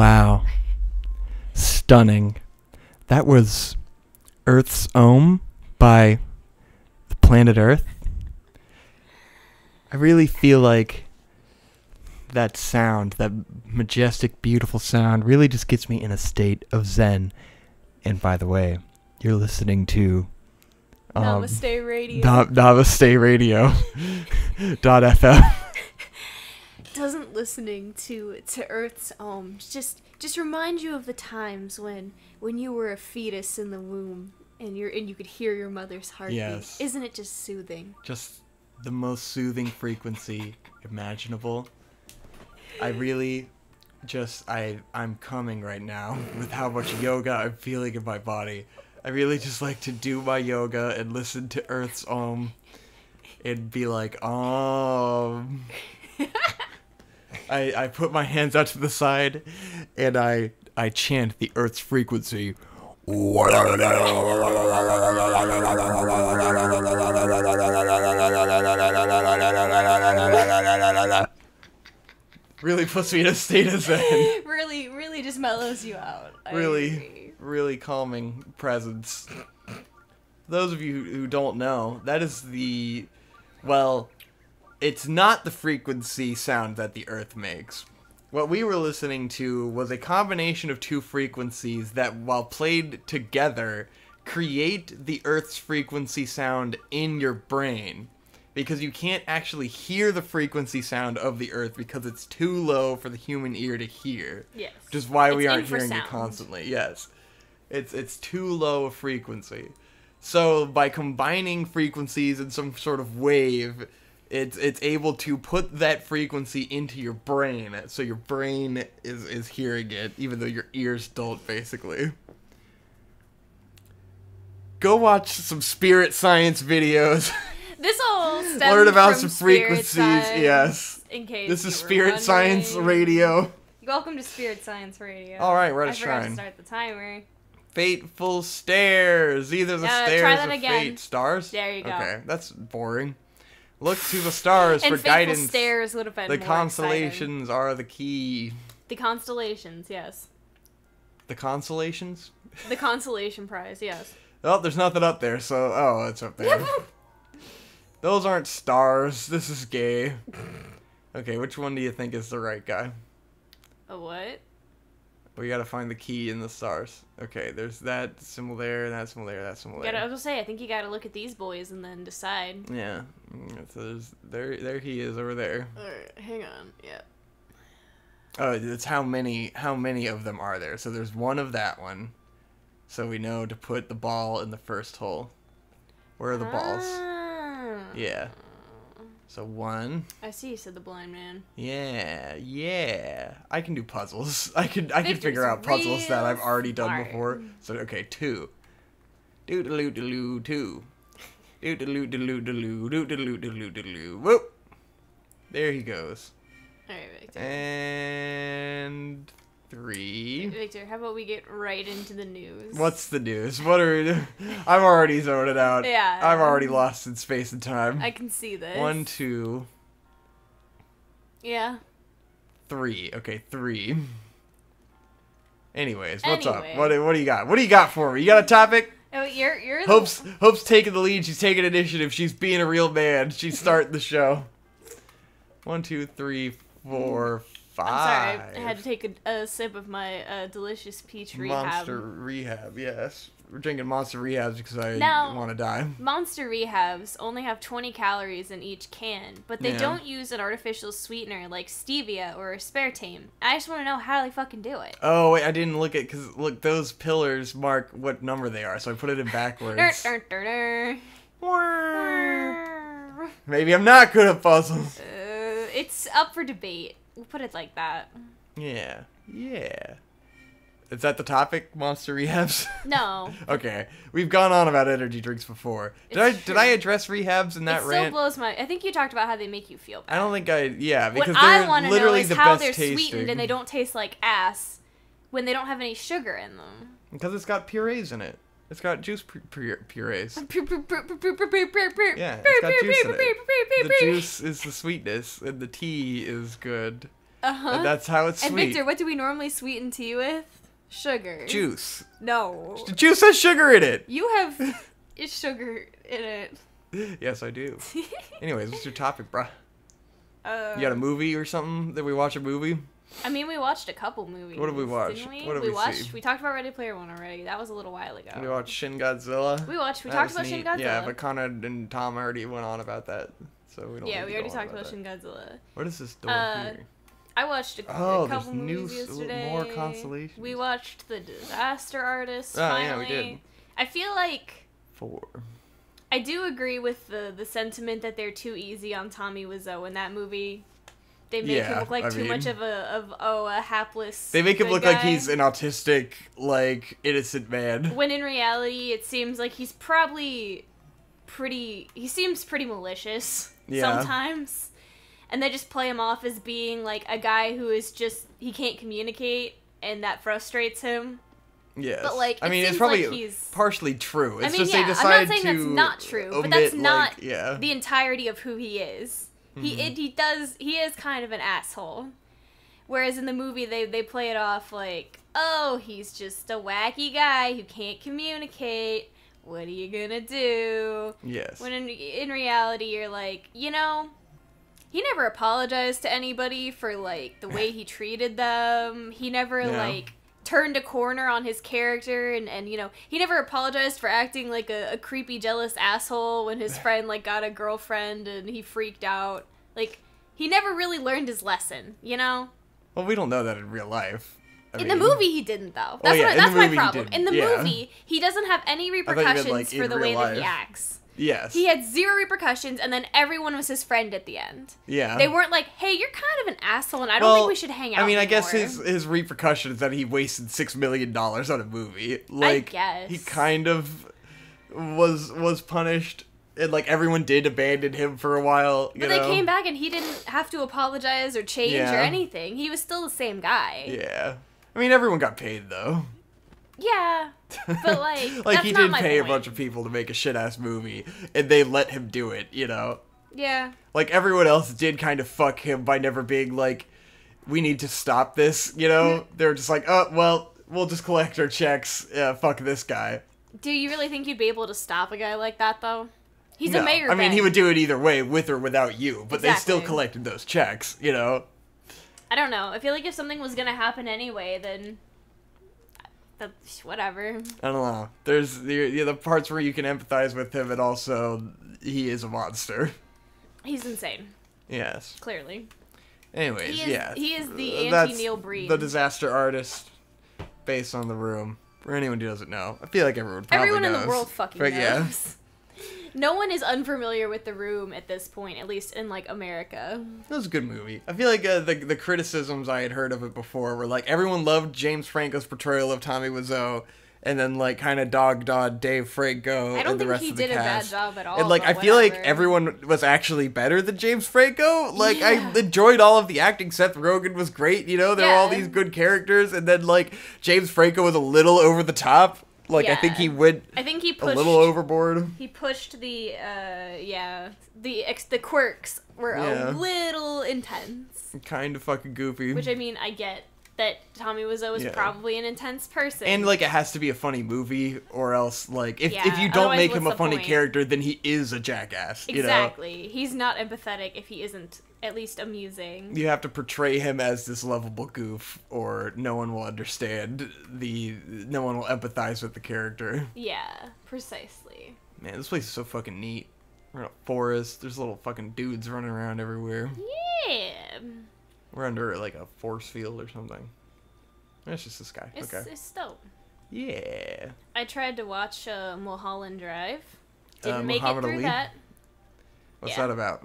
Wow. Stunning. That was Earth's Ohm by the planet Earth. I really feel like that sound, that majestic, beautiful sound, really just gets me in a state of zen. And by the way, you're listening to Namaste Radio. Namaste Radio. .fm. Doesn't listening to Earth's just remind you of the times when you were a fetus in the womb and you could hear your mother's heartbeat. Yes. Isn't it just soothing? Just the most soothing frequency imaginable. I really I'm coming right now with how much yoga I'm feeling in my body. I really just like to do my yoga and listen to Earth's Om and be like, I put my hands out to the side and I chant the Earth's frequency. Really puts me in a state of zen. really just mellows you out. Really calming presence. Those of you who don't know, that is it's not the frequency sound that the Earth makes. What we were listening to was a combination of two frequencies that, while played together, create the Earth's frequency sound in your brain. Because you can't actually hear the frequency sound of the Earth because it's too low for the human ear to hear. Yes. Which is why we aren't infrasound. hearing it constantly. Yes. It's too low a frequency. So by combining frequencies in some sort of wave, it's able to put that frequency into your brain, so your brain is hearing it, even though your ears don't, basically. Go watch some spirit science videos. This all stems learn about from some frequencies. Science, yes. In case this you is were Spirit Science wondering. Radio. Welcome to Spirit Science Radio. All right, we're at a I forgot shrine. to start the timer. Fateful stairs. Either the try stairs that of again. fate. Stars? There you go. Okay, that's boring. Look to the stars And for Fateful guidance. Stairs would have been The more constellations are the key. exciting. The constellations, yes. The constellations? The consolation prize, yes. Oh, there's nothing up there, so... it's up there. Those aren't stars. This is gay. Okay, which one do you think is the right guy? A what? We gotta find the key in the stars. Okay, there's that symbol there, that symbol there, that symbol there. I was gonna say, I think you gotta look at these boys and then decide. Yeah. So there he is over there. Alright, hang on. Yeah. Oh, it's how many of them are there. So there's one of that one. So we know to put the ball in the first hole. Where are the balls? Yeah. So one. I see you said the blind man. Yeah. I can do puzzles. I can figure out Victor's puzzles that I've real already done smart. before. So okay, two. Doo-doo-doo-doo-doo, two. Doo-doo-doo-doo-doo-doo-doo-doo-doo-doo. Whoop. There he goes. Alright, Victor. And three. Victor, how about we get right into the news? What's the news? What are we doing? I'm already zoning out. Yeah. I'm already lost in space and time. I can see this. 1, 2, Yeah. 3. Okay, 3. Anyways, what's up? Anyway. What do you got? What do you got for me? You got a topic? Oh, you're the... Hope's taking the lead. She's taking initiative. She's being a real man. She's starting the show. 1, 2, 3, 4, 5. I'm sorry, I had to take a sip of my delicious peach rehab. Monster Rehab, yes. We're drinking Monster Rehabs because I Now- want to die. Monster Rehabs only have 20 calories in each can, but they Yeah. don't use an artificial sweetener like stevia or aspartame. I just want to know how they fucking do it. Oh, wait, I didn't look at, because, look, those pillars mark what number they are, so I put it in backwards. Maybe I'm not good at puzzles. It's up for debate. We'll put it like that. Yeah. Is that the topic, Monster Rehabs? No. Okay, we've gone on about energy drinks before. Did I address rehabs in that It rant? still blows my... I think you talked about how they make you feel bad. I don't think because What they're I want to know literally is the how best they're tasting. sweetened and they don't taste like ass when they don't have any sugar in them. Because it's got purees in it. It's got juice purees. Yeah, it's got juice in it. The juice is the sweetness, and the tea is good. And that's how it's And sweet. Victor, what do we normally sweeten tea with? Sugar. Juice. No. Juice has sugar in it. You have sugar in it. Yes, I do. Anyways, what's your topic, bruh? Uh, You got a movie or something? Did we watch a movie? I mean, we watched a couple movies. What did we watch? Didn't we? What did we see? We talked about Ready Player One already. That was a little while ago. We watched Shin Godzilla. We talked That was about Shin neat. Godzilla. Yeah, but Conrad and Tom already went on about that, so we don't. Yeah, need we to already go on talked about that. Shin Godzilla. What is this door here? I watched a Oh, there's couple movies yesterday. more constellations. We watched The Disaster Artist. Oh, yeah, finally. we did. I feel like 4. I do agree with the sentiment that they're too easy on Tommy Wiseau in that movie. They make him look like too much of a hapless. They make him good look guy. like he's an autistic, like, innocent man. When in reality, it seems like he's probably he seems pretty malicious sometimes. And they just play him off as being, like, a guy who is just, he can't communicate, and that frustrates him. Yes. But, like, I mean, it's probably partially true. It's just they decide I'm not saying that's not true, but that's not the entirety of who he is. Mm-hmm. He is kind of an asshole. Whereas in the movie, they play it off like, oh, he's just a wacky guy who can't communicate. What are you gonna do? Yes. When in reality, you're like, you know, he never apologized to anybody for, like, the way he treated them. He never, like, turned a corner on his character, and you know, he never apologized for acting like a creepy, jealous asshole when his friend, like, got a girlfriend and he freaked out. Like, he never really learned his lesson, you know? Well, we don't know that in real life. In the movie, he didn't, though. That's my problem. In the movie, he doesn't have any repercussions for the way that he acts. Yes. He had 0 repercussions, and then everyone was his friend at the end. Yeah. They weren't like, hey, you're kind of an asshole, and I don't think we should hang out I mean, anymore. I guess his repercussion is that he wasted $6 million on a movie. Like, I guess. he kind of was punished, and, like, everyone did abandon him for a while, But they came back, and he didn't have to apologize or change or Yeah. anything. He was still the same guy. Yeah. I mean, everyone got paid, though. Yeah, but, like, like, that's he not did my pay point. a bunch of people to make a shit-ass movie, and they let him do it, you know? Yeah. Like, everyone else did kind of fuck him by never being like, we need to stop this, you know? They were just like, oh, well, we'll just collect our checks, fuck this guy. Do you really think you'd be able to stop a guy like that, though? He's No. a mayor. I mean, he Ben. would do it either way, with or without you, but they still Exactly. collected those checks, you know? I don't know. I feel like if something was gonna happen anyway, then whatever. I don't know. There's the parts where you can empathize with him, and also he is a monster. He's insane. Yes. Clearly. Anyways, He is the That's anti-Neil Breen. The Disaster Artist, based on The Room. For anyone who doesn't know, I feel like everyone probably knows. Everyone in the world fucking But knows. yeah. No one is unfamiliar with The Room at this point, at least in, like, America. It was a good movie. I feel like the criticisms I had heard of it before were like everyone loved James Franco's portrayal of Tommy Wiseau, and then like kind of dogged on Dave Franco. I don't and the think rest he of the did a bad cast. job at all. And like I but feel like whatever. everyone was actually better than James Franco. Like Yeah. I enjoyed all of the acting. Seth Rogen was great. You know, there were all Yeah. these good characters, and then like James Franco was a little over the top. Like I think he went I think he pushed a little overboard. He pushed the quirks were Yeah. a little intense. Kind of fucking goofy. Which I mean, I get that Tommy Wiseau is Yeah. probably an intense person. And like it has to be a funny movie, or else like if Yeah, you don't otherwise make him a what's the funny point? character, then he is a jackass. Exactly. He's not empathetic if he isn't at least amusing. You have to portray him as this lovable goof, or no one will understand no one will empathize with the character. Yeah, precisely. Man, this place is so fucking neat. We're in a forest. There's little fucking dudes running around everywhere. Yeah. We're under like a force field or something. It's just the sky. Okay. It's dope. Yeah. I tried to watch Mulholland Drive. Didn't make it Muhammad through Ali? that. What's Yeah. that about?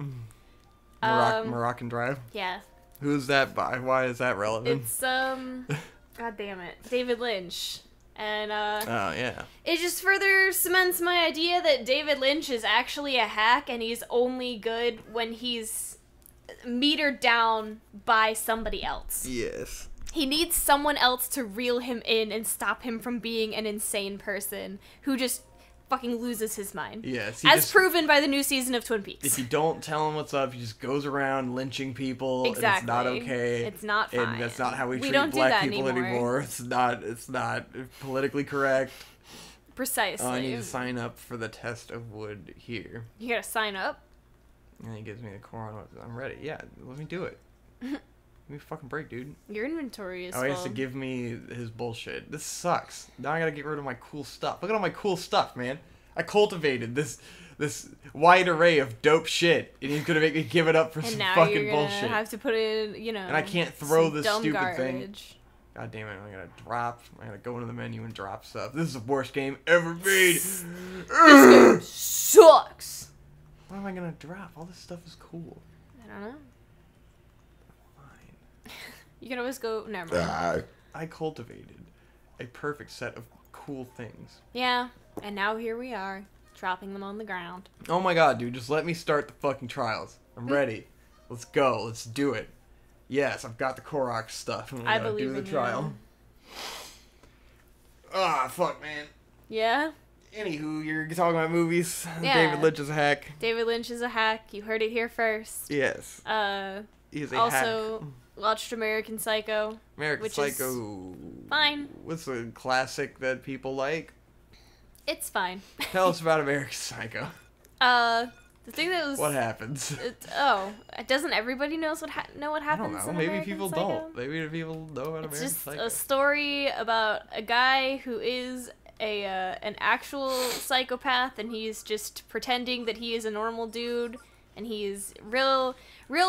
Um, Moroccan Drive? Yeah. Who's that by? Why is that relevant? It's God damn it, David Lynch, and Oh, yeah. it just further cements my idea that David Lynch is actually a hack, and he's only good when he's metered down by somebody else. Yes. He needs someone else to reel him in and stop him from being an insane person who just fucking loses his mind. Yes. As proven by the new season of Twin Peaks. If you don't tell him what's up, he just goes around lynching people. Exactly. And it's not okay. It's not fine. And that's not how we treat don't black do that people anymore. It's not politically correct. Precisely. Oh, I need to sign up for the test of wood here. You gotta sign up? And he gives me the core. I'm ready. Yeah, let me do it. Give me a fucking break, dude. Your inventory is Oh, he has to give me his bullshit. This sucks. Now I gotta get rid of my cool stuff. Look at all my cool stuff, man. I cultivated this wide array of dope shit, and he's gonna make me give it up for some fucking bullshit. And have to put in, And I can't throw this stupid garbage. thing. God damn it! I gotta go into the menu and drop stuff. This is the worst game ever made. This game sucks. What am I gonna drop? All this stuff is cool. I don't know. Fine. You can always go. Never mind. I cultivated a perfect set of cool things. Yeah, and now here we are, dropping them on the ground. Oh my god, dude! Just let me start the fucking trials. I'm ready. Let's go. Let's do it. Yes, I've got the Korok stuff. I believe do the in trial. Ah, fuck, man. Yeah? Anywho, you're talking about movies. Yeah. David Lynch is a hack. David Lynch is a hack. You heard it here first. Yes. He's a also hack. watched American Psycho. American Psycho. Fine. What's a classic that people like? It's fine. Tell us about American Psycho. The thing that was... What happens? Doesn't everybody know what happens? I don't know. In Maybe American people Psycho? don't. Maybe people know about American It's just Psycho. a story about a guy who is an actual psychopath, and he's just pretending that he is a normal dude, and he's real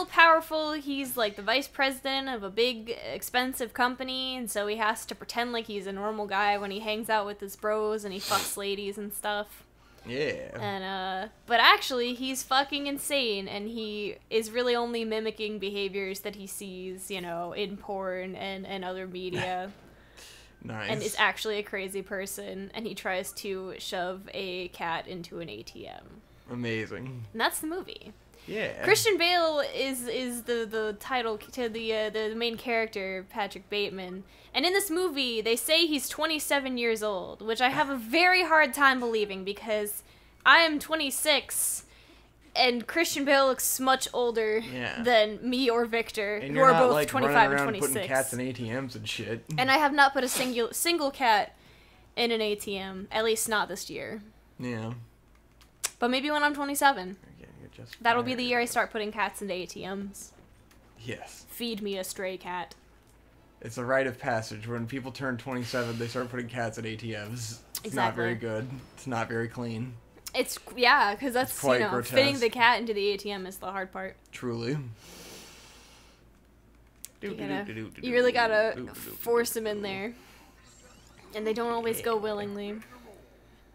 powerful. He's like the vice president of a big, expensive company, and so he has to pretend like he's a normal guy when he hangs out with his bros and he fucks ladies and stuff. Yeah. And, but actually, he's fucking insane, and he is really only mimicking behaviors that he sees, in porn and other media. Nice. And is actually a crazy person, and he tries to shove a cat into an ATM. Amazing. And that's the movie. Yeah. Christian Bale is the title to the main character, Patrick Bateman. And in this movie, they say he's 27 years old, which I have a very hard time believing because I am 26, and Christian Bale looks much older than me or Victor, and who are both like 25 and 26. Putting cats in ATMs and shit. And I have not put a single cat in an ATM, at least not this year. Yeah. But maybe when I'm 27. That'll be the year I start. start putting cats into ATMs. Yes. Feed me a stray cat. It's a rite of passage. When people turn 27, they start putting cats at ATMs. It's not Exactly. very good. It's not very clean. Because that's, quite grotesque. fitting the cat into the ATM is the hard part. Truly. You really gotta force them in there. And they don't always go willingly.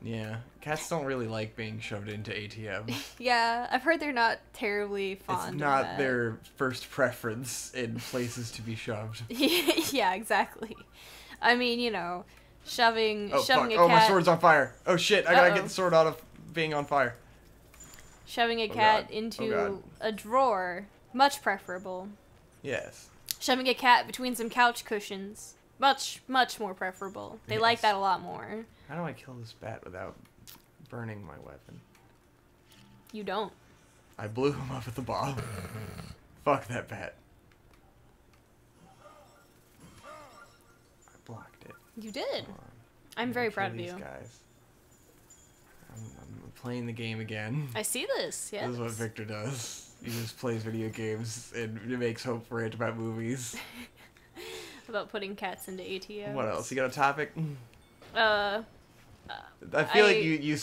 Yeah. Cats don't really like being shoved into ATMs. Yeah, I've heard they're not terribly fond of It's not that. their first preference in places to be shoved. Yeah, exactly. I mean, shoving Oh, a fuck. cat... Oh, my sword's on fire. Oh, shit. I gotta get the sword out of being on fire. Shoving a cat God. into a drawer, much preferable. Yes. Shoving a cat between some couch cushions, much more preferable. They like that a lot more. How do I kill this bat without burning my weapon? You don't. I blew him up with the bomb. Fuck that bat. I blocked it. You did. Hold on. I'm very Kill proud of these you. guys. I'm playing the game again. I see this, yes. This is what Victor does. He just plays video games and makes hope for it about movies. About putting cats into ATMs. What else? You got a topic? I feel like you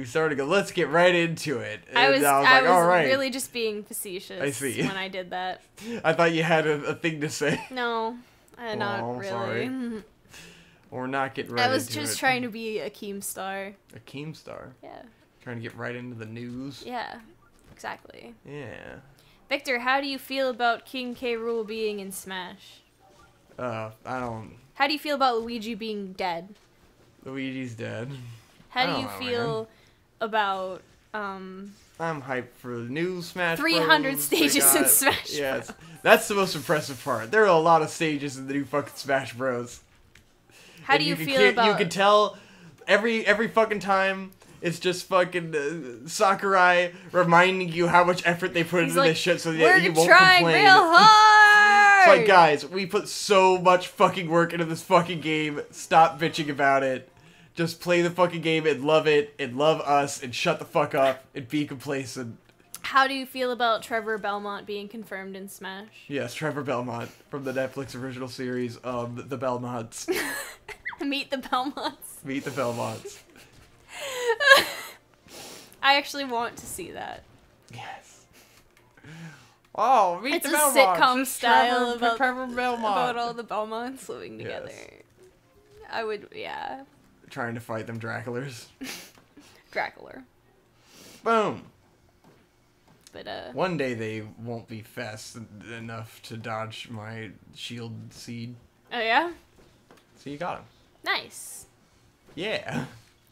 started to go, let's get right into it. And I was like, all right. really just being facetious I see. when I did that. I thought you had a thing to say. No, not I'm really. sorry. Or not get right into it. I was just trying to be a Keemstar. A Keemstar? Yeah. Trying to get right into the news? Yeah, exactly. Yeah. Victor, how do you feel about King K. Rool being in Smash? I don't... How do you feel about Luigi being dead? Luigi's dead. How I do don't you know, feel about, I'm hyped for the new Smash 300 Bros. stages in Smash Yes. Bros. That's the most impressive part. There are a lot of stages in the new fucking Smash Bros. How do you feel about... You can tell every fucking time. It's just fucking Sakurai reminding you how much effort they put into this shit so that you won't complain. We're trying real hard! It's like, guys, we put so much fucking work into this fucking game. Stop bitching about it. Just play the fucking game and love it, and love us, and shut the fuck up, and be complacent. How do you feel about Trevor Belmont being confirmed in Smash? Yes, Trevor Belmont from the Netflix original series, The Belmonts. Meet the Belmonts. Meet the Belmonts. I actually want to see that. Yes. Oh, Meet the Belmonts. It's a sitcom style Trevor Belmont. about all the Belmonts living together. Yes. I would, yeah. Trying to fight them Draculars. Dracula. Boom. But, one day they won't be fast enough to dodge my shield seed. Oh, yeah? So you got him. Nice. Yeah.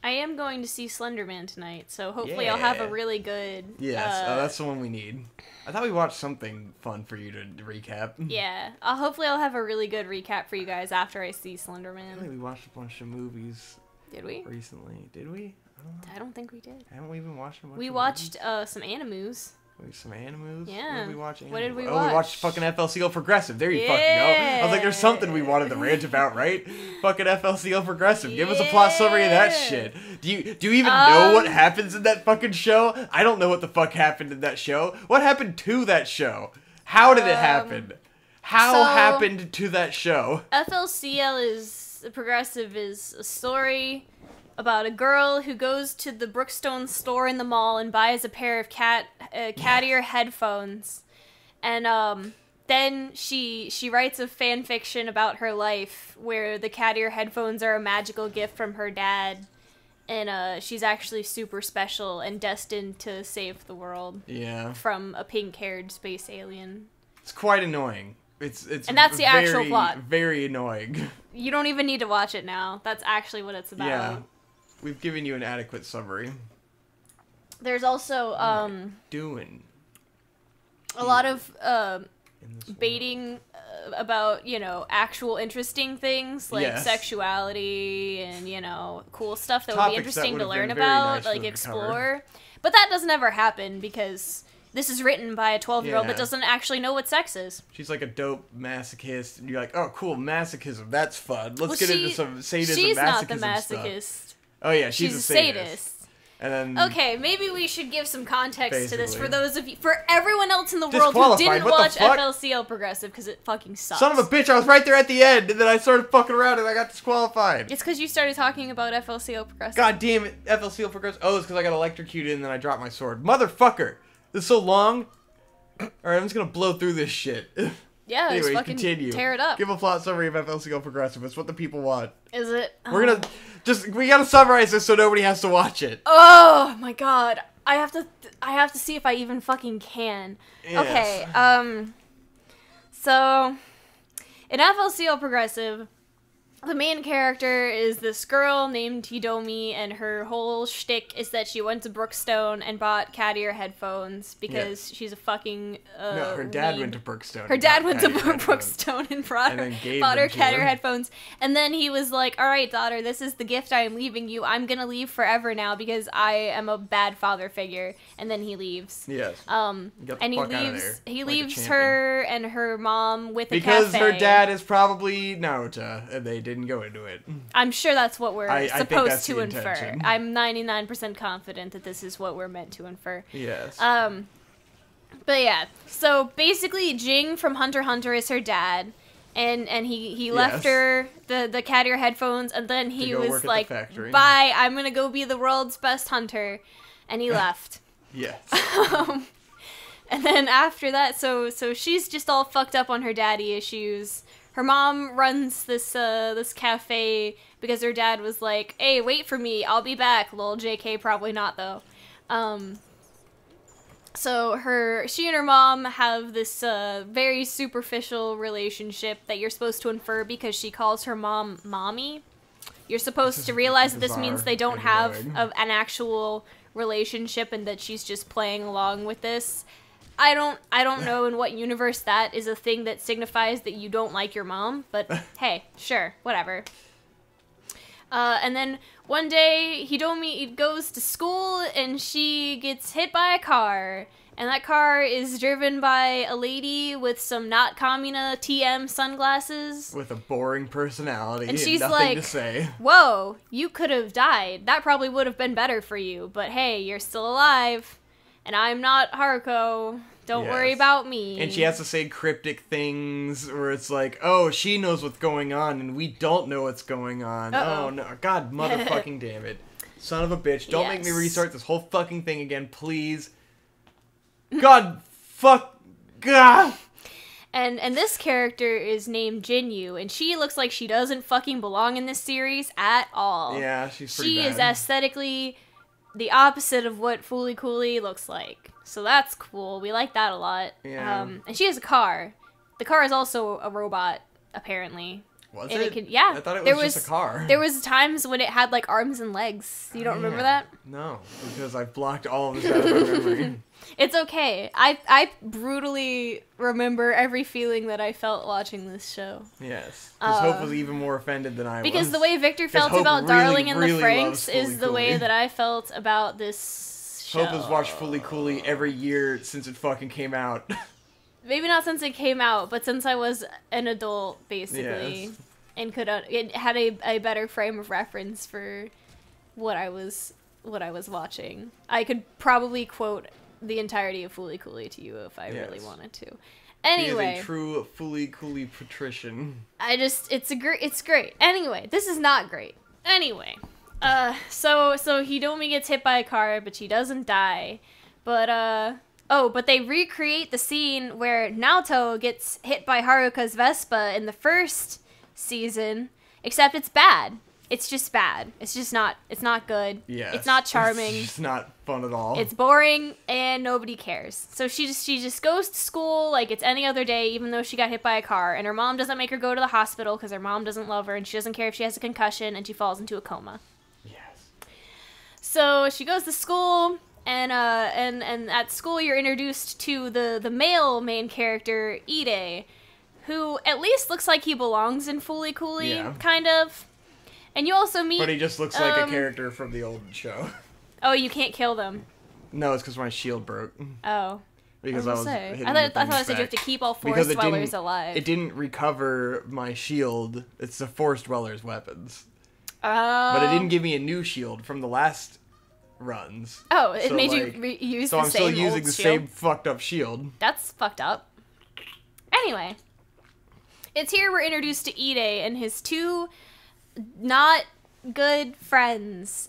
I am going to see Slenderman tonight, so hopefully I'll have a really good... Yes, that's the one we need. I thought we watched something fun for you to recap. Yeah. Hopefully I'll have a really good recap for you guys after I see Slenderman. I think we watched a bunch of movies. Did we? Recently. Did we? I don't think we did. Haven't we even watched a bunch We of watched some Animus. Some Animus? Yeah. What did we watch? What did we watch? watch? We watched fucking FLCL Progressive. There you fucking go. I was like, there's something we wanted to rant about, right? Fucking FLCL Progressive. Give us a plot summary of that shit. Do you even know what happens in that fucking show? I don't know what the fuck happened in that show. What happened to that show? How did it happen? How happened to that show? Progressive is a story about a girl who goes to the Brookstone store in the mall and buys a pair of cat ear headphones, and then she writes a fan fiction about her life where the cat ear headphones are a magical gift from her dad, and she's actually super special and destined to save the world. Yeah. From a pink-haired space alien. It's quite annoying. It's and that's the actual plot. Very annoying. You don't even need to watch it now. That's actually what it's about. Yeah. We've given you an adequate summary. There's also a lot of baiting about, actual interesting things like sexuality and, cool stuff that would be interesting to learn about, like explore. But that doesn't ever happen because this is written by a 12-year-old that doesn't actually know what sex is. She's like a dope masochist, and you're like, oh, cool, masochism, that's fun. Let's get into some sadism, she's masochism not the masochist. Stuff. Oh yeah, she's a sadist. And then, okay, maybe we should give some context to this for those of you, for everyone else in the world who didn't watch FLCL Progressive because it fucking sucks. Son of a bitch, I was right there at the end, and then I started fucking around and I got disqualified. It's because you started talking about FLCL Progressive. God damn it, FLCL Progressive. Oh, it's because I got electrocuted and then I dropped my sword. Motherfucker, this is so long. All right, I'm just gonna blow through this shit. Yeah, anyways, just fucking continue. Tear it up. Give a plot summary of FLCL Progressive. It's what the people want. Is it? We're gonna we gotta summarize this so nobody has to watch it. Oh my god, I have to see if I even fucking can. Yes. Okay, so in FLCL Progressive, the main character is this girl named Hidomi, and her whole shtick is that she went to Brookstone and bought cat ear headphones because she's a fucking no, her dad went to Brookstone. Her dad went to Brookstone and bought her cat ear headphones. And then he was like, all right, daughter, this is the gift I am leaving you. I'm going to leave forever now because I am a bad father figure. And then he leaves. Yes. And he leaves her and her mom with a cafe. Because her dad is probably Naruto, and they didn't go into it. I'm sure that's what we're supposed to infer. I'm 99% confident that this is what we're meant to infer. Yes. But yeah, so basically Jing from Hunter x Hunter is her dad, and he left her the cat ear headphones, and then he was like, bye, I'm gonna go be the world's best hunter, and he left. Yes. And then after that, so she's just all fucked up on her daddy issues. Her mom runs this cafe because her dad was like, hey, wait for me, I'll be back. Lol, JK, probably not, though. So she and her mom have this very superficial relationship that you're supposed to infer because she calls her mom Mommy. You're supposed to realize that this means they don't have an actual relationship and that she's just playing along with this. I don't know in what universe that is a thing that signifies that you don't like your mom, but hey, sure, whatever. And then one day, Hidomi goes to school, and she gets hit by a car. And that car is driven by a lady with some not Kamina TM sunglasses. With a boring personality and she's nothing like, to say. Whoa, you could have died. That probably would have been better for you. But hey, you're still alive. And I'm not Haruko. Don't worry about me. And she has to say cryptic things where it's like, oh, she knows what's going on and we don't know what's going on. Oh, no. God motherfucking damn it. Son of a bitch. Don't make me restart this whole fucking thing again, please. God, fuck. God. And this character is named Jinyu, and she looks like she doesn't fucking belong in this series at all. Yeah, she's pretty She bad. is aesthetically the opposite of what Fooly Cooly looks like. So that's cool. We like that a lot. Yeah. And she has a car. The car is also a robot, apparently. Was and it? Can, yeah. I thought it was just a car. There was times when it had, like, arms and legs. You don't remember that? No, because I've blocked all of this out of my memory. It's okay. I brutally remember every feeling that I felt watching this show. Yes. Because Hope was even more offended than I was. Because the way Victor felt about Darling and the Franxx is the way that I felt about this show. Hope has watched Fooly Cooly every year since it fucking came out. Maybe not since it came out, but since I was an adult, basically. Yes. And it had a better frame of reference for what I was watching. I could probably quote the entirety of Fooly Cooly to you if I really wanted to. Anyway, he is a true Fooly Cooly patrician. It's great. Anyway, this is not great. Anyway, so Hidomi gets hit by a car, but she doesn't die. But but they recreate the scene where Naoto gets hit by Haruka's Vespa in the first season, except it's bad. It's just bad. It's not good. Yes. It's not charming. It's not fun at all. It's boring and nobody cares. So she just goes to school like it's any other day, even though she got hit by a car, and her mom doesn't make her go to the hospital because her mom doesn't love her and she doesn't care if she has a concussion, and she falls into a coma. Yes. So she goes to school, and at school you're introduced to the male main character, Ide, who at least looks like he belongs in Fooly Cooly, kind of. And you also meet... But he just looks like a character from the old show. Oh, you can't kill them. No, it's because my shield broke. Oh. Because I was hitting I thought I said you have to keep all forest dwellers alive. It didn't recover my shield. It's the forest dwellers' weapons. Oh. But it didn't give me a new shield from the last runs. Oh, it made you use the same old shield? So I'm still using the same fucked up shield. That's fucked up. Anyway. It's here we're introduced to Ide and his two... not good friends.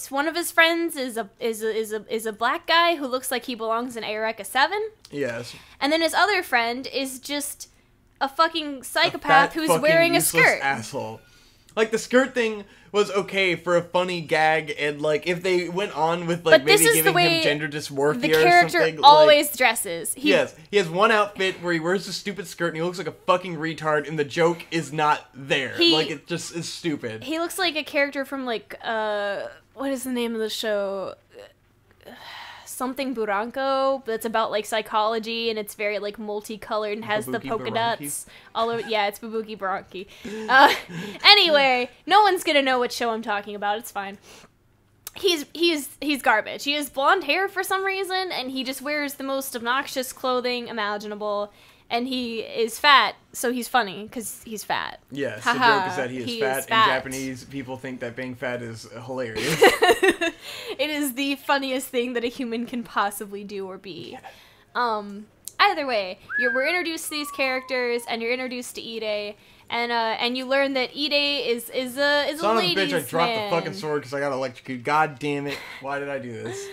One of his friends is a black guy who looks like he belongs in Eureka 7. Yes. And then his other friend is just a fucking psychopath who's wearing a skirt. Asshole. Like, the skirt thing was okay for a funny gag, and like if they went on with like maybe giving him gender dysmorphia the or character something. Always dresses. Yes, he has one outfit where he wears a stupid skirt and he looks like a fucking retard, and the joke is not there. Like, it just is stupid. He looks like a character from like what is the name of the show? Something Buranko, that's about like psychology, and it's very like multicolored and has the polka dots all over. Yeah, it's Babuki Baranki. Anyway, no one's gonna know what show I'm talking about. It's fine. He's garbage. He has blonde hair for some reason, and he just wears the most obnoxious clothing imaginable. And he is fat, so he's funny because he's fat. Yes, the joke is that he is fat, and Japanese people think that being fat is hilarious. It is the funniest thing that a human can possibly do or be. Either way, we're introduced to these characters, and you're introduced to Ide, and you learn that Ide is a ladies' man. Son of a bitch! I dropped the fucking sword because I got electrocuted. God damn it! Why did I do this?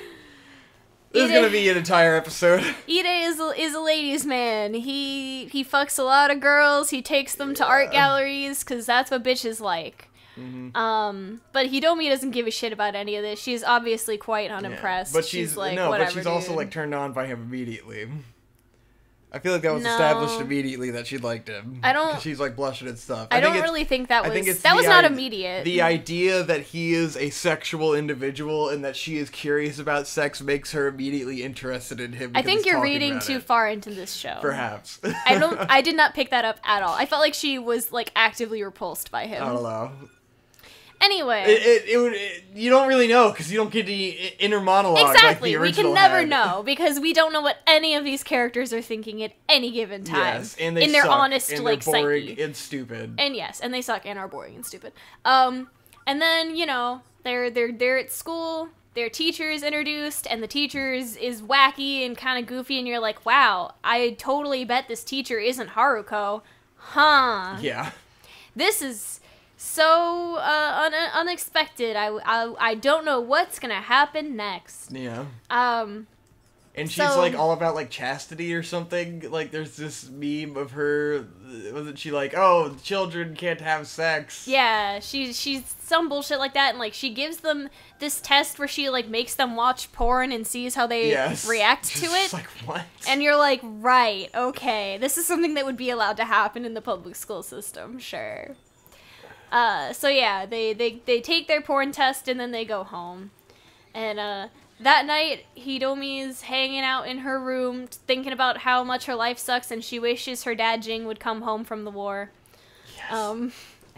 This is gonna be an entire episode. Ide is a ladies' man. He fucks a lot of girls. He takes them to art galleries because that's what bitches like. Mm-hmm. But Hidomi doesn't give a shit about any of this. She's obviously quite unimpressed. But she's like, whatever, but she's also like turned on by him immediately. I feel like that was established immediately that she liked him. I don't. She's like blushing and stuff. I don't really think that was. That was not immediate. The idea that he is a sexual individual and that she is curious about sex makes her immediately interested in him. I think you're reading too far into this show. Perhaps. I did not pick that up at all. I felt like she was like actively repulsed by him. I don't know. Anyway. You don't really know, because you don't get the inner monologue exactly. like the We original can never had. know, because we don't know what any of these characters are thinking at any given time. Yes, and they in their suck, honest, and like, they're boring psyche. and stupid. And yes, and they suck and are boring and stupid. And then, you know, they're at school, their teacher is introduced, and the teacher is wacky and kind of goofy, and you're like, wow, I totally bet this teacher isn't Haruko. Huh. Yeah. This is so unexpected. I don't know what's gonna happen next. Yeah. And she's, So- like, all about, like, chastity or something. Like, there's this meme of her, wasn't she like, oh, children can't have sex? Yeah, she's some bullshit like that, and, like, she gives them this test where she, like, makes them watch porn and sees how they react to it. Just like, what? And you're like, right, okay, this is something that would be allowed to happen in the public school system, sure. So yeah, they take their porn test and then they go home. And, that night, Hidomi's hanging out in her room, thinking about how much her life sucks, and she wishes her dad Jing would come home from the war. Yes.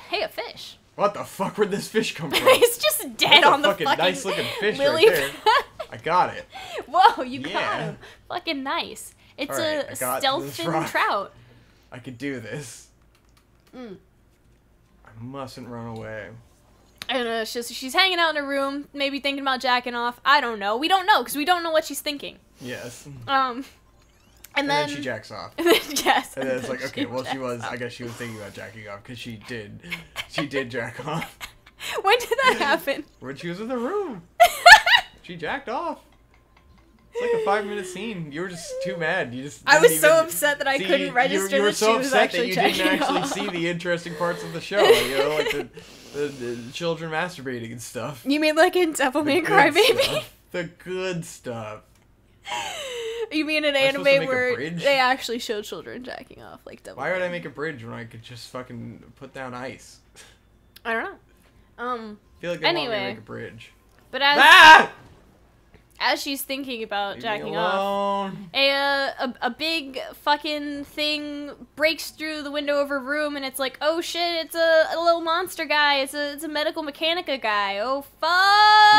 Hey, a fish. What the fuck, where'd this fish come from? He's just dead on the fucking nice looking fish lily right there. I got it. Whoa, you got him. Fucking nice. It's Alright, a I got stealth this fin rock. trout. I could do this. Mm. I mustn't run away. And she's hanging out in her room, maybe thinking about jacking off. I don't know. We don't know, because we don't know what she's thinking. Yes. And then then she jacks off. yes. And then it's like, she okay, well, jacks off. I guess she was thinking about jacking off, because she did jack off. When did that happen? When she was in the room. She jacked off. It's like a 5-minute scene. You were just too mad. I was so upset that I couldn't register you were that so she was upset actually that you didn't jacking actually off. see the interesting parts of the show. You know, like the children masturbating and stuff. You mean like in Devilman The good Crybaby? stuff. The good stuff. You mean an Am I supposed to anime make a where bridge? they actually show children jacking off, like Devilman? Why would I make a bridge when I could just fucking put down ice? I don't know. I feel like they want me to Anyway. make a bridge. But as she's thinking about Leave me jacking off, alone. a big fucking thing breaks through the window of her room, and it's like, oh shit, it's a little monster guy. It's a medical mechanica guy. Oh fuck!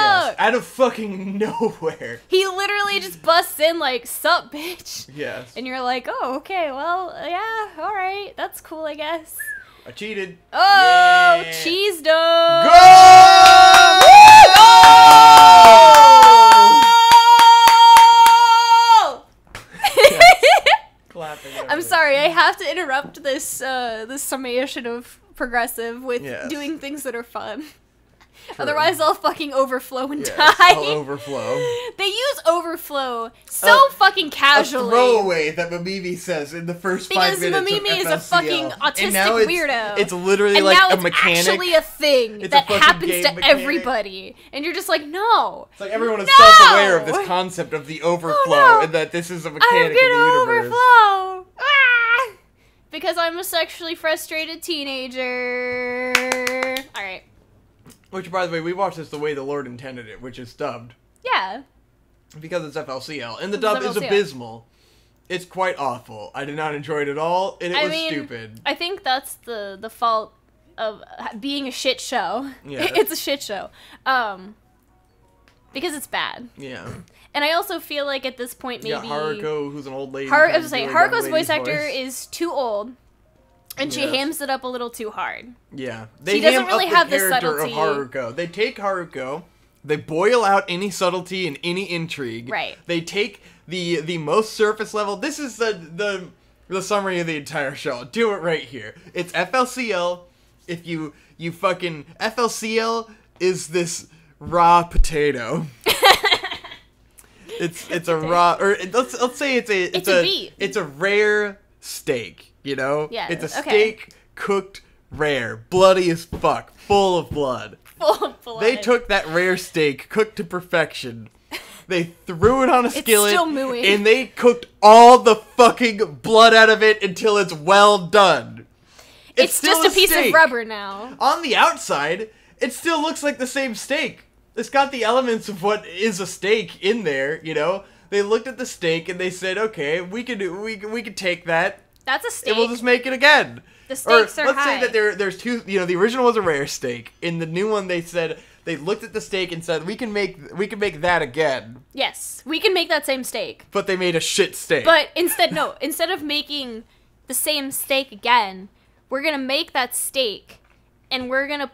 Yes, out of fucking nowhere. He literally just busts in like, sup, bitch. Yes. And you're like, oh, okay, well, yeah, all right, that's cool, I guess. I cheated. Oh, Yeah. cheese dog! Go! Clapping. I'm sorry, I have to interrupt this this summation of Progressive with Yes. doing things that are fun. True. Otherwise, I'll fucking overflow and Yes, die. I'll overflow. They use overflow so fucking A casually. throwaway that Mamimi says in the first Because 5 minutes Mamimi of is a FLCL. fucking And autistic now it's, weirdo. It's literally and like now a it's mechanic. actually a thing It's a that fucking happens game to mechanic. everybody. And you're just like, no. It's like everyone is No! self-aware of this concept of the overflow no. and that this is a I'm mechanic in the gonna universe. overflow. Ah! Because I'm a sexually frustrated teenager. Alright. Which, by the way, we watched this the way the Lord intended it, which is dubbed. Yeah. Because it's FLCL. And the It's dub is FLCL. abysmal. It's quite awful. I did not enjoy it at all, and it was stupid. I think that's the fault of being a shit show. Yeah. It's a shit show. Because it's bad. Yeah. And I also feel like at this point maybe You got Haruko, who's an old lady. I trying was to saying do a young Haruko's lady's voice actor is too old. And she Yes. hams it up a little too hard. Yeah. She They doesn't ham really up have the the character of subtlety. Haruko. They take Haruko, they boil out any subtlety and any intrigue. Right. They take the most surface level. This is the summary of the entire show. I'll do it right here. It's FLCL. If you fucking FLCL is this raw potato. It's a raw, or let's say it's a beet. It's a rare steak, you know? Yeah, It's a okay. steak cooked rare, bloody as fuck, full of blood. Full of blood. They took that rare steak, cooked to perfection. They threw it on a skillet, still mooing. and they cooked all the fucking blood out of it until it's well done. It's still just a piece steak. of rubber now. On the outside, it still looks like the same steak. It's got the elements of what is a steak in there, you know? They looked at the steak and they said, okay, we could take that That's a steak. and we'll just make it again. The stakes are let's high. say that there's two. You know, the original was a rare steak. In the new one, they said they looked at the steak and said we can make that again. Yes, we can make that same steak. But they made a shit steak. But instead of making the same steak again, we're gonna make that steak, and we're gonna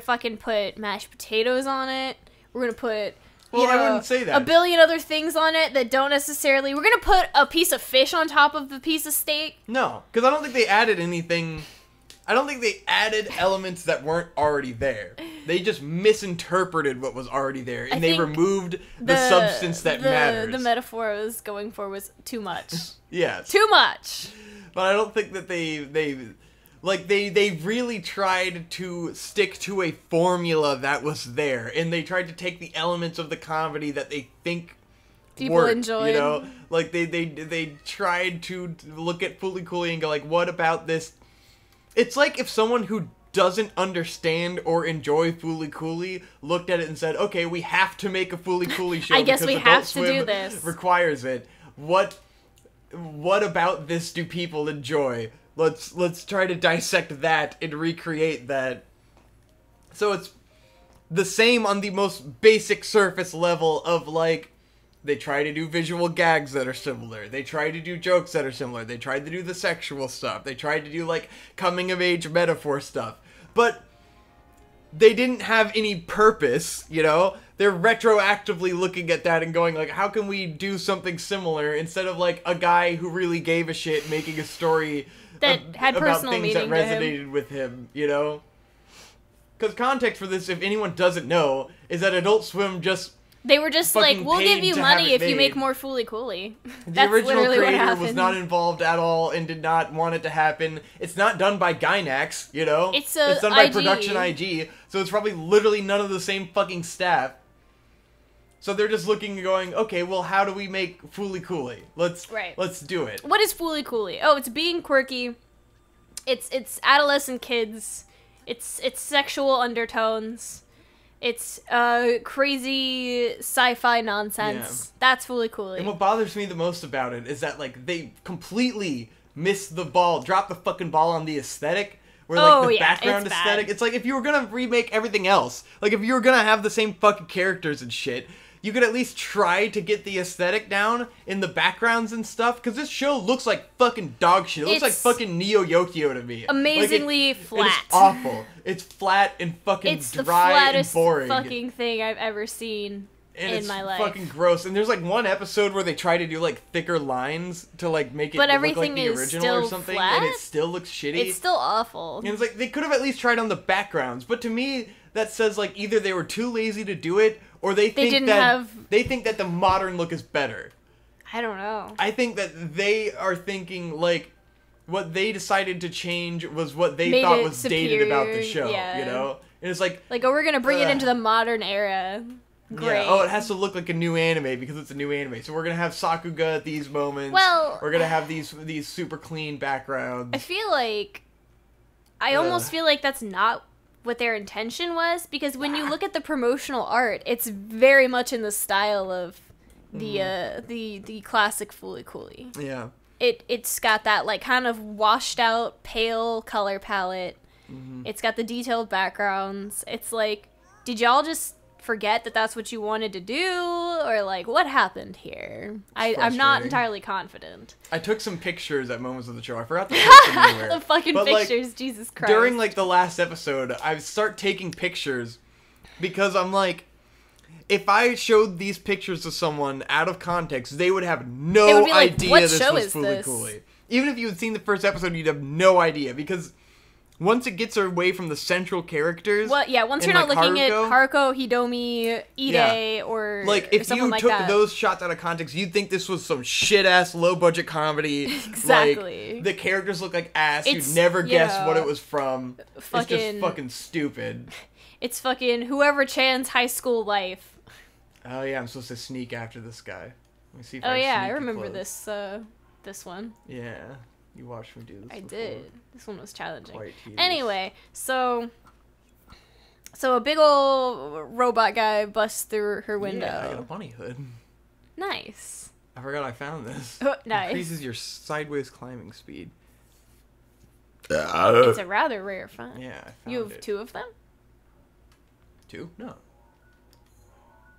fucking put mashed potatoes on it. We're gonna put. Well, I wouldn't say that. A billion other things on it that don't necessarily... We're going to put a piece of fish on top of the piece of steak. No, because I don't think they added anything... I don't think they added elements that weren't already there. They just misinterpreted what was already there, and they removed the substance that matters. The metaphor I was going for was too much. Yes. Too much! But I don't think that they really tried to stick to a formula that was there, and they tried to take the elements of the comedy that they think people worked, enjoyed. you know, like they tried to look at Fooly Cooly and go like, what about this? It's like if someone who doesn't understand or enjoy Fooly Cooly looked at it and said, okay, we have to make a Fooly Cooly show. I guess we Adult have to Swim do this. Requires it. What about this do people enjoy? Let's try to dissect that and recreate that. So it's the same on the most basic surface level of, like, they try to do visual gags that are similar. They try to do jokes that are similar. They tried to do the sexual stuff. They tried to do, like, coming-of-age metaphor stuff. But they didn't have any purpose, you know? They're retroactively looking at that and going, like, how can we do something similar instead of, like, a guy who really gave a shit making a story that had personal about things that meaning to resonated him. with him, you know? Because context for this, if anyone doesn't know, is that Adult Swim just... They were just like, we'll give you money if you make made. more Fooly Cooly. The original creator was not involved at all and did not want it to happen. It's not done by Gynax, you know? It's done by Production IG, so it's probably literally none of the same fucking staff. So they're just looking and going, okay, well, how do we make Fooly Cooly? Let's do it. What is Fooly Cooly? Oh, it's being quirky. It's adolescent kids. It's sexual undertones. It's crazy sci-fi nonsense. Yeah. That's Fooly Cooly. And what bothers me the most about it is that, like, they completely missed the ball, dropped the fucking ball on the aesthetic. Where, like, the background aesthetic, it's like, if you were gonna remake everything else, like, if you were gonna have the same fucking characters and shit, you could at least try to get the aesthetic down in the backgrounds and stuff, because this show looks like fucking dog shit. It looks like fucking Neo Yokio to me. Amazingly flat. It's awful. It's flat and fucking dry and boring. It's the flattest fucking thing I've ever seen in my life. It's fucking gross. And there's, like, one episode where they try to do, like, thicker lines to, like, make it look like the original or something, flat? and it still looks shitty. It's still awful. And it's like, they could have at least tried on the backgrounds, but to me, that says, like, either they were too lazy to do it, or they think that the modern look is better. I don't know. I think that they are thinking, like, what they decided to change was what they thought was dated about the show, you know? And it's like... Like, oh, we're gonna bring it into the modern era. Great. Yeah. Oh, it has to look like a new anime because it's a new anime. So we're gonna have Sakuga at these moments. Well... We're gonna have these super clean backgrounds. I feel like... I almost feel like that's not what their intention was, because when you look at the promotional art, it's very much in the style of the classic Fooly Cooly. Yeah. It's got that, like, kind of washed out pale color palette. It's got the detailed backgrounds. It's like, did y'all just forget that that's what you wanted to do, or, like, what happened here? I'm not entirely confident. I took some pictures at moments of the show. I forgot to post them anywhere. The fucking pictures, like, Jesus Christ. During, like, the last episode, I start taking pictures because I'm like, if I showed these pictures to someone out of context, they would have no idea this was Fooly Cooly. Even if you had seen the first episode, you'd have no idea, because once it gets away from the central characters... Well, yeah, once you're not looking at Haruko, Hidomi, Ide, or like, if someone you took those shots out of context, you'd think this was some shit-ass, low-budget comedy. Exactly. Like, the characters look like ass. You'd never guess what it was from. It's just fucking stupid. It's fucking whoever Chan's high school life. Oh, yeah, I'm supposed to sneak after this guy. Let me see if I remember this one. Yeah. You watched me do this. I did. This one was challenging. Quite tedious. Anyway, so a big old robot guy busts through her window. Yeah, I got a bunny hood. Nice. I forgot I found this. Nice. Increases your sideways climbing speed. It's a rather rare find. Yeah, I found You have it. 2 of them? 2? No.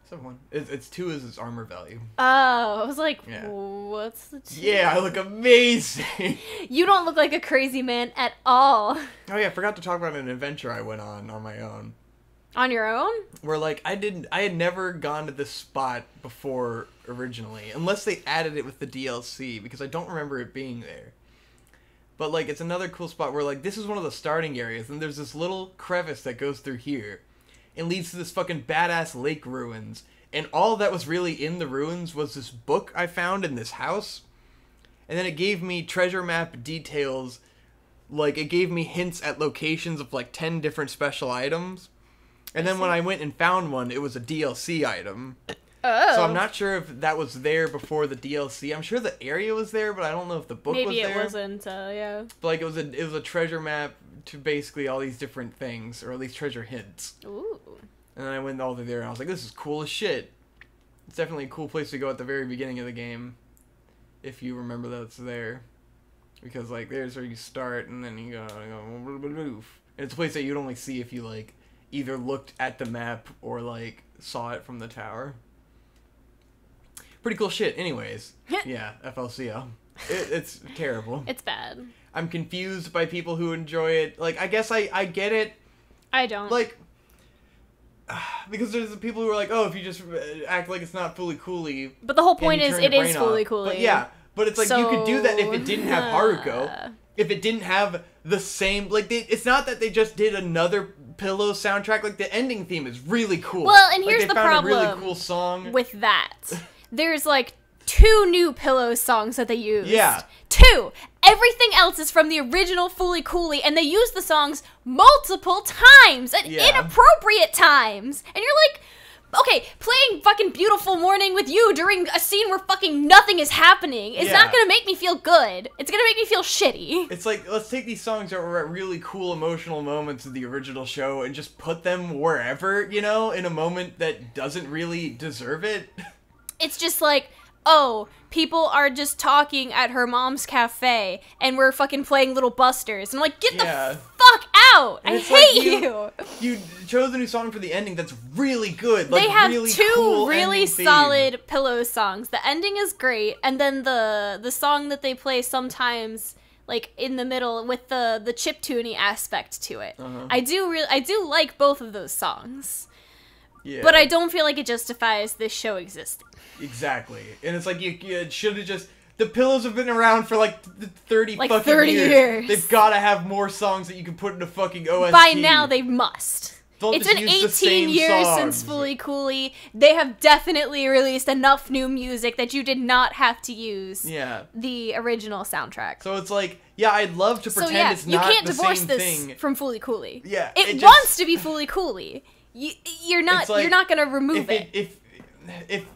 Someone. It's 2 is its armor value. Oh, I was like, Yeah. what's the 2? Yeah, I look amazing. You don't look like a crazy man at all. Oh yeah, I forgot to talk about an adventure I went on my own. On your own? Where like I had never gone to this spot before originally, unless they added it with the DLC, because I don't remember it being there. But like it's another cool spot where like this is one of the starting areas, and there's this little crevice that goes through here. It leads to this fucking badass lake ruins. And all that was really in the ruins was this book I found in this house. And then it gave me treasure map details. Like, it gave me hints at locations of, like, 10 different special items. And then when I went and found one, it was a DLC item. Oh. So I'm not sure if that was there before the DLC. I'm sure the area was there, but I don't know if the book was there. Maybe it wasn't, yeah. But, like, it was a treasure map to basically all these different things, or at least treasure hints. Ooh. And then I went all the way there, and I was like, this is cool as shit. It's definitely a cool place to go at the very beginning of the game, if you remember that it's there. Because, like, there's where you start, and then you go, and it's a place that you'd only see if you, like, either looked at the map or, like, saw it from the tower. Pretty cool shit. Anyways, yeah, FLCL. It's terrible. It's bad. I'm confused by people who enjoy it. Like, I guess I get it. I don't. Like, because there's the people who are like, oh, if you just act like it's not fully coolly. But the whole point is, it is fully cool. cooly. But yeah, but it's like you could do that if it didn't have Haruko. If it didn't have the same, like, it's not that they just did another Pillow soundtrack. Like, the ending theme is really cool. Well, and here's like, the found problem a really cool song with that. There's, like, 2 new Pillow songs that they used. Yeah. 2! Everything else is from the original Fully Cooley, and they use the songs multiple times at inappropriate times. And you're like, okay, playing fucking Beautiful Morning with You during a scene where fucking nothing is happening is not gonna make me feel good. It's gonna make me feel shitty. It's like, let's take these songs that were at really cool emotional moments of the original show and just put them wherever, you know, in a moment that doesn't really deserve it. It's just like, oh, people are just talking at her mom's cafe, and we're fucking playing Little Busters. And I'm like, get the fuck out! And I it's like hate you! You chose a new song for the ending that's really good. Like, They have really 2 cool really ending theme. solid Pillow songs. The ending is great, and then the song that they play sometimes, like, in the middle with the chiptune-y aspect to it. I do like both of those songs. Yeah. But I don't feel like it justifies this show existing. Exactly. And it's like, you should have just... The Pillows have been around for, like, 30 Like fucking 30 years. They've got to have more songs that you can put in a fucking OST. By now, they must. Don't It's just been use the 18 same years songs. since Fully Cooley. They have definitely released enough new music that you did not have to use the original soundtrack. So it's like, yeah, I'd love to pretend it's not you can't the divorce same this thing. from Fully Cooley. Yeah, it wants to be Fully Cooley. You're not. Like, you're not gonna remove it. If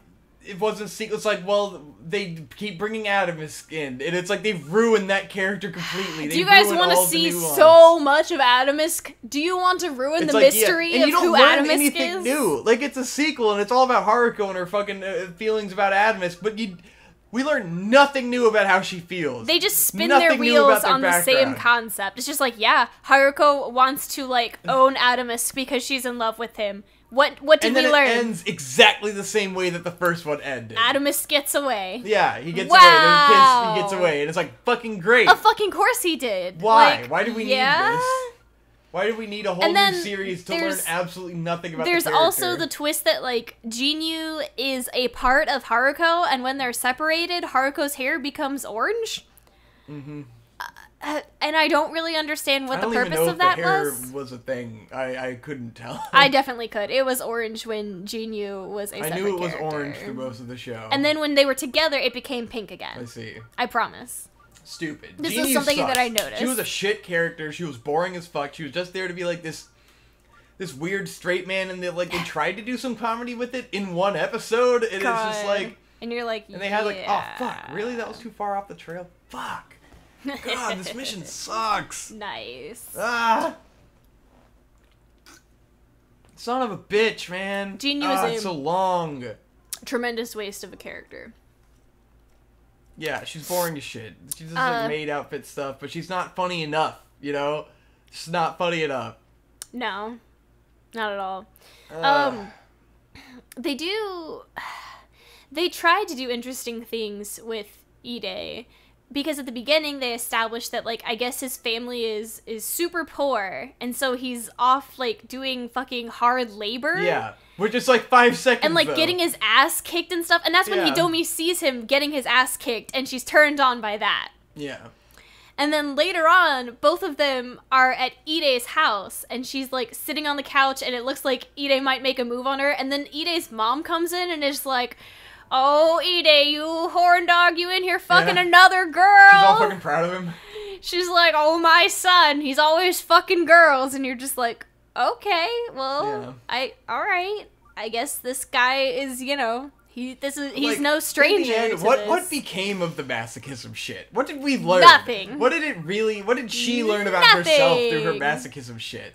it wasn't secret, it's like, well, they keep bringing Adamus in, and it's like they've ruined that character completely. Do you guys want to see so much of Adamisk? Do you want to ruin the mystery of who Adamisk is? New. Like, it's a sequel, and it's all about Haruko and her fucking feelings about Adamisk, but we learn nothing new about how she feels. They just spin Nothing their new about wheels their on the same background. concept. It's just like, yeah, Haruko wants to, like, own Adamisk because she's in love with him. What did we learn? And then it ends exactly the same way that the first one ended. Adamisk gets away. Yeah, he gets away. There's a kiss, he gets away, and it's like, fucking great. Of fucking course he did. Why? Like, Why do we need this? Why do we need a whole new series to learn absolutely nothing about the character? There's also the twist that, like, Jinyu is a part of Haruko, and when they're separated, Haruko's hair becomes orange. Mm-hmm. And I don't really understand what the purpose of that was. Hair was a thing. I couldn't tell. I definitely could. It was orange when Jinyu was a separate character. I knew it was orange through most of the show. And then when they were together, it became pink again. I see. I promise. Stupid. This Jinyu is something sucks. that I noticed. She was a shit character. She was boring as fuck. She was just there to be like this weird straight man, and they tried to do some comedy with it in one episode, and it's just like... And you're like, and they had like, oh fuck, really? That was too far off the trail? Fuck. God, this mission sucks. Nice. Ah. Son of a bitch, man. Jinyu is so long. Tremendous waste of a character. Yeah, she's boring as shit. She does like maid outfit stuff, but she's not funny enough. you know? It's not funny enough. No. Not at all. They tried to do interesting things with Ide, because at the beginning they established that, like, I guess his family is super poor, and so he's off, like, doing fucking hard labor. Yeah, which is like 5 seconds, and, like, though. getting his ass kicked and stuff, and that's when Hidomi sees him getting his ass kicked, and she's turned on by that. Yeah. And then later on, both of them are at Ide's house, and she's, like, sitting on the couch, and it looks like Ide might make a move on her, and then Ide's mom comes in and is like, "Oh, Ide, you horn dog, you in here fucking another girl." She's all fucking proud of him. She's like, "Oh, my son, he's always fucking girls," and you're just like, okay, well, alright, I guess this guy is, you know... He's like, no stranger to this. What became of the masochism shit? What did we learn? Nothing. What did she learn about herself through her masochism shit?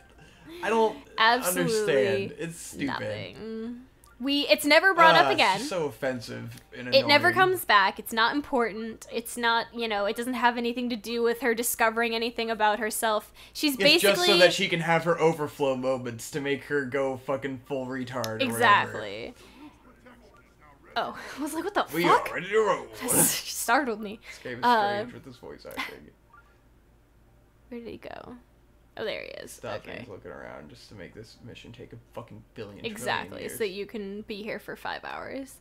I don't understand. It's stupid. Nothing. It's never brought up again. It's so offensive and annoying. It never comes back. It's not important. It's not, you know, it doesn't have anything to do with her discovering anything about herself. It's basically just so that she can have her overflow moments to make her go fucking full retard. Exactly. Oh, I was like, what the fuck? We are ready to roll. She startled me. This game is strange with this voice acting. Where did he go? Oh, there he is. He's looking around just to make this mission take a fucking billion exactly, years. so that you can be here for 5 hours.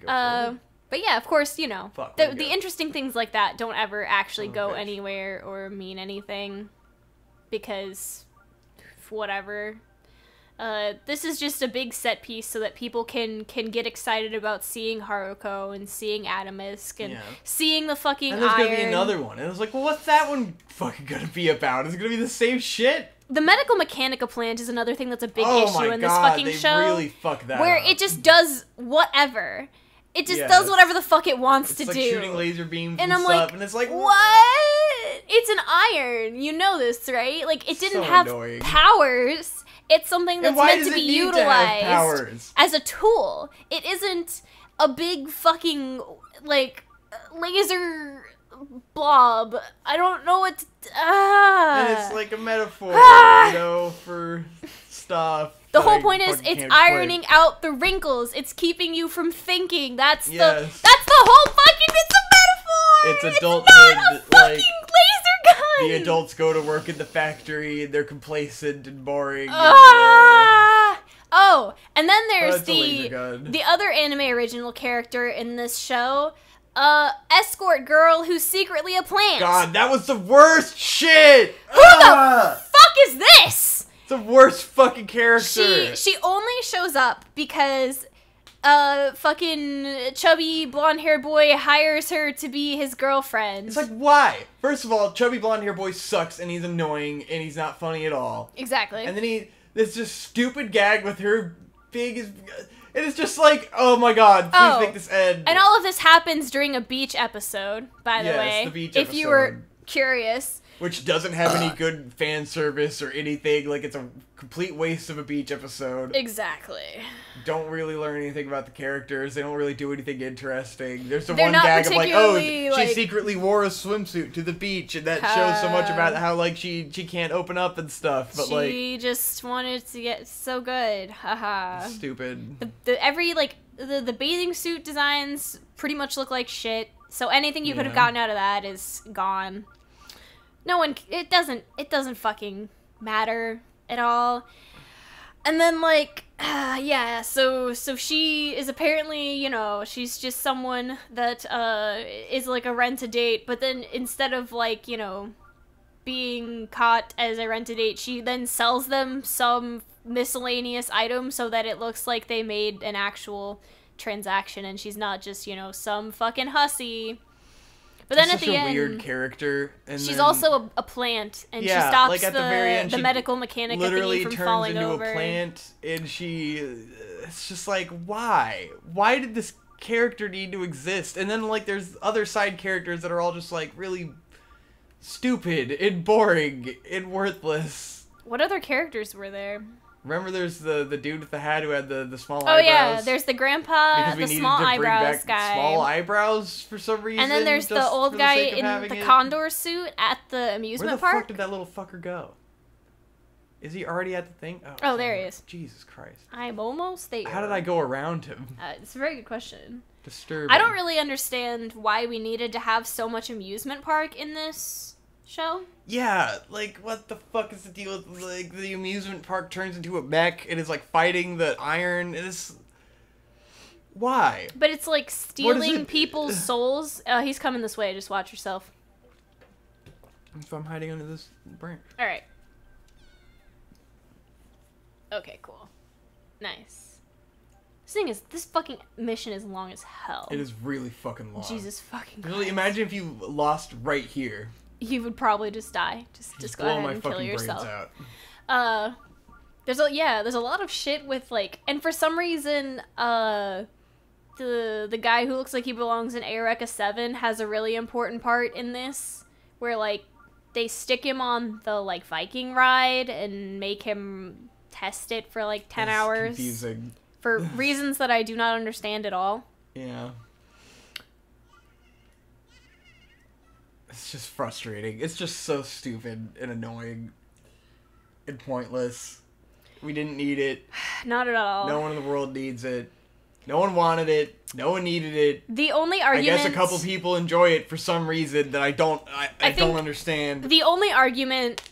But yeah, of course, you know, the interesting things like that don't ever actually go anywhere or mean anything. Because, whatever. This is just a big set piece so that people can get excited about seeing Haruko and seeing Atomisk and seeing the fucking And there's iron. gonna be another one. And I was like, well, what's that one fucking gonna be about? Is it gonna be the same shit? The medical mechanica plant is another thing that's a big issue in this fucking show. They really fucked that where up. it just does whatever. It just does whatever the fuck it wants to do. It's like shooting laser beams and I'm stuff, like, and it's like, what? It's an iron. You know this, right? Like, it didn't have powers. It's something that's meant to be utilized as a tool. It isn't a big fucking, like, laser blob. I don't know what to... And it's like a metaphor, you know, for stuff. The whole point is it's ironing out the wrinkles. It's keeping you from thinking. That's the whole fucking... It's a metaphor! It's adulthood. It's not a fucking laser gun! The adults go to work in the factory, and they're complacent and boring. Oh, and then there's the other anime original character in this show, escort girl who's secretly a plant. God, that was the worst shit! Who the fuck is this? The worst fucking character. She only shows up because fucking chubby blonde-haired boy hires her to be his girlfriend. It's like, why? First of all, chubby blonde-haired boy sucks, and he's annoying, and he's not funny at all. Exactly. And then there's this stupid gag with her big as... It is just like, oh my god, please make this end. And all of this happens during a beach episode, by the way. The beach episode. If you were curious. Which doesn't have any good fan service or anything. Like, it's a complete waste of a beach episode. Exactly. Don't really learn anything about the characters. They don't really do anything interesting. There's the one gag of like, oh, she secretly wore a swimsuit to the beach, and that shows so much about how, like, she can't open up and stuff. But she just wanted to get so good. Haha. Stupid. The bathing suit designs pretty much look like shit. So anything you could have gotten out of that is gone. It doesn't fucking matter at all. And then, like, so she is apparently, you know, she's just someone that, is, like, a rent-a-date, but then instead of, like, you know, being caught as a rent-a-date, she then sells them some miscellaneous item so that it looks like they made an actual transaction, and she's not just, you know, some fucking hussy. But then at the end, weird character. And she's also a plant, and she stops like at the very end, the medical mechanic thingy from falling over. Literally turns into a plant, and it's just like, why? Why did this character need to exist? And then, like, there's other side characters that are all just, like, really stupid and boring and worthless. What other characters were there? Remember, there's the dude with the hat who had the small eyebrows. Oh yeah, there's the grandpa, the small eyebrows guy. Small eyebrows for some reason. And then there's the old guy in the condor suit at the amusement park. Where the fuck did that little fucker go? Is he already at the thing? Oh, there he is. Jesus Christ. I'm almost there. How did I go around him? It's a very good question. Disturbing. I don't really understand why we needed to have so much amusement park in this show. Yeah, like, what the fuck is the deal with, like, the amusement park turns into a mech and is, like, fighting the iron? Why? But it's, like, stealing people's souls. He's coming this way. Just watch yourself. If I'm hiding under this branch. Alright. Okay, cool. Nice. This fucking mission is long as hell. It is really fucking long. Jesus fucking Christ. Really, imagine if you lost right here. You would probably just die. Just go ahead and kill yourself. There's a lot of shit with, like, and for some reason, the guy who looks like he belongs in Eureka 7 has a really important part in this, where, like, they stick him on the, like, Viking ride and make him test it for, like, 10 hours. Confusing. For reasons that I do not understand at all. Yeah. It's just frustrating. It's just so stupid and annoying and pointless. We didn't need it. Not at all. No one in the world needs it. No one wanted it. No one needed it. The only argument... I guess a couple people enjoy it for some reason that I don't understand. The only argument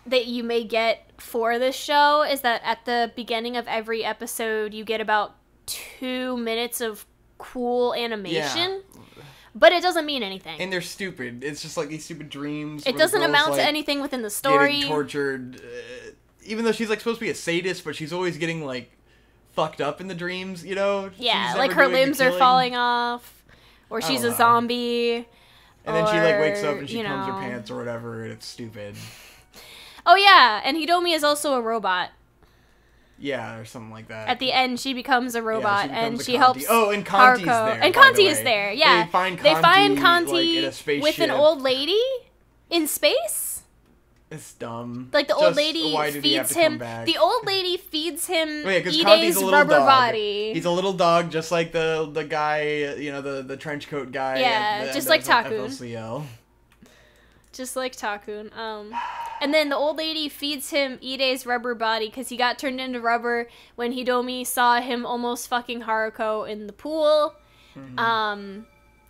that you may get for this show is that at the beginning of every episode you get about 2 minutes of cool animation. Yeah. But it doesn't mean anything. And they're stupid. It's just like these stupid dreams. It doesn't amount to anything within the story. Getting tortured. Even though she's like supposed to be a sadist, but she's always getting like fucked up in the dreams, you know? Yeah, like her limbs are falling off. Or she's a zombie. And then she like wakes up and she combs her pants or whatever, and it's stupid. Oh yeah, and Hitomi is also a robot. Yeah, or something like that. At the end, she becomes a robot, and she helps. Oh, and Kanti's Haruko. there. And Kanti is there. Yeah, they find Kanti like, in a spaceship with an old lady in space. It's dumb. Like the old lady feeds him. The old lady feeds him Ide's rubber body. He's a little dog, just like the guy, you know, the trench coat guy. Yeah, just like Takun. FLCL. Just like Takun. And then the old lady feeds him Ide's rubber body because he got turned into rubber when Hitomi saw him almost fucking Haruko in the pool. Mm-hmm.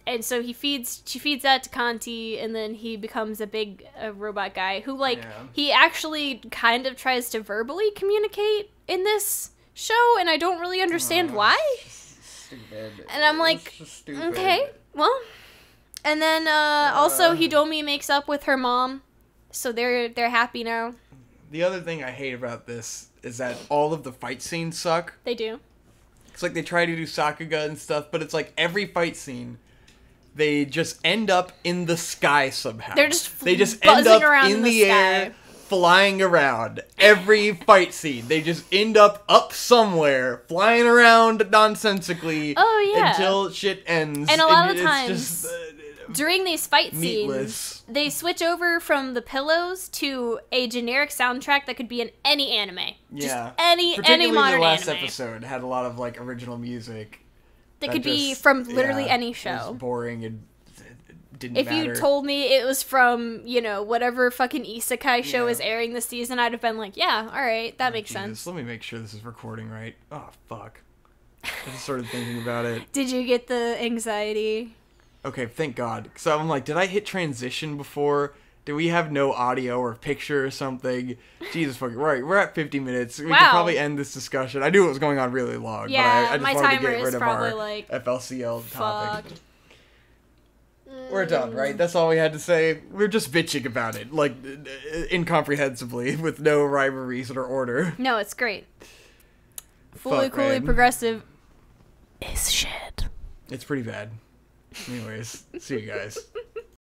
And so she feeds that to Kanti, and then he becomes a big robot guy who, like, he actually kind of tries to verbally communicate in this show, and I don't really understand why. Stupid. And I'm like, okay, well. And then also Hitomi makes up with her mom, so they're happy now. The other thing I hate about this is that all of the fight scenes suck. They do. It's like they try to do Sakuga and stuff, but it's like every fight scene, they just end up in the sky somehow. They just end up in the air, flying around. Every fight scene, they just end up somewhere, flying around nonsensically. Oh yeah. Until shit ends. And a lot of times, during these fight scenes, they switch over from the pillows to a generic soundtrack that could be in any anime. Yeah. Just any modern anime. Particularly the last episode had a lot of like original music. That could be from literally any show. It was boring and didn't matter. If you told me it was from, you know, whatever fucking isekai show is airing this season, I'd have been like, yeah, alright, that makes sense. Let me make sure this is recording right. Oh, fuck. I just started thinking about it. Did you get the anxiety? Okay, thank God. So I'm like, did I hit transition before? Do we have no audio or picture or something? Jesus fucking right. We're at 50 minutes. We could probably end this discussion. I knew it was going on really long, but I just wanted to get rid of our like, FLCL topic. We're done, right? That's all we had to say. We're just bitching about it, like, incomprehensibly, with no rhyme or reason or order. No, it's great. Fully Coolly Progressive is shit. It's pretty bad. Anyways, see you guys.